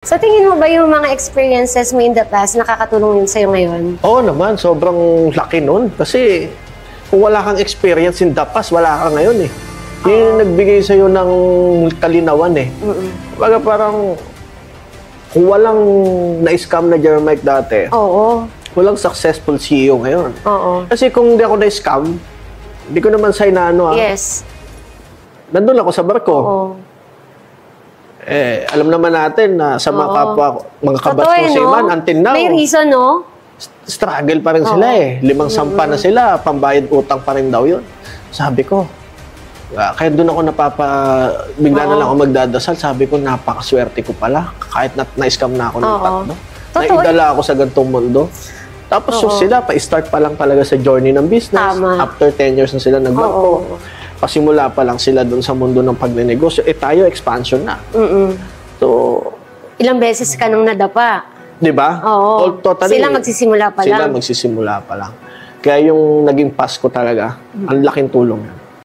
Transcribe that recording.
Sa tingin mo ba yung mga experiences mo in the past, nakakatulong yun sa'yo ngayon? Oo naman, sobrang laki nun. Kasi kung wala kang experience in the past, wala ka ngayon eh. Yun yung nagbigay sa'yo ng kalinawan eh. Baga parang, kung walang na-scam na Jermike dati, walang successful CEO ngayon. Kasi kung hindi ako na-scam, hindi ko naman say na ano Yes. Nandun ako sa barko. Eh, alam naman natin na sa mga kapwa, mga kabatch ko seaman, until now, may reason, no? Struggle pa rin sila eh. 5 sampa na sila, pambayad utang pa rin daw yun. Sabi ko, kaya doon ako bigla na lang ako magdadasal. Sabi ko, napakaswerte ko pala. Kahit na-scam na ako ng tatlo. Naidala ako sa gantong mundo. Tapos sila, pa-start pa lang talaga sa journey ng business. After 10 years na sila nagbarko. Pasimula pa lang sila doon sa mundo ng pagnenegosyo. Eh tayo, expansion na. So, ilang beses ka nang nadapa. Di ba? Totally, sila magsisimula pa lang. Sila magsisimula pa lang. Kaya yung naging Pasko talaga, ang laking tulong.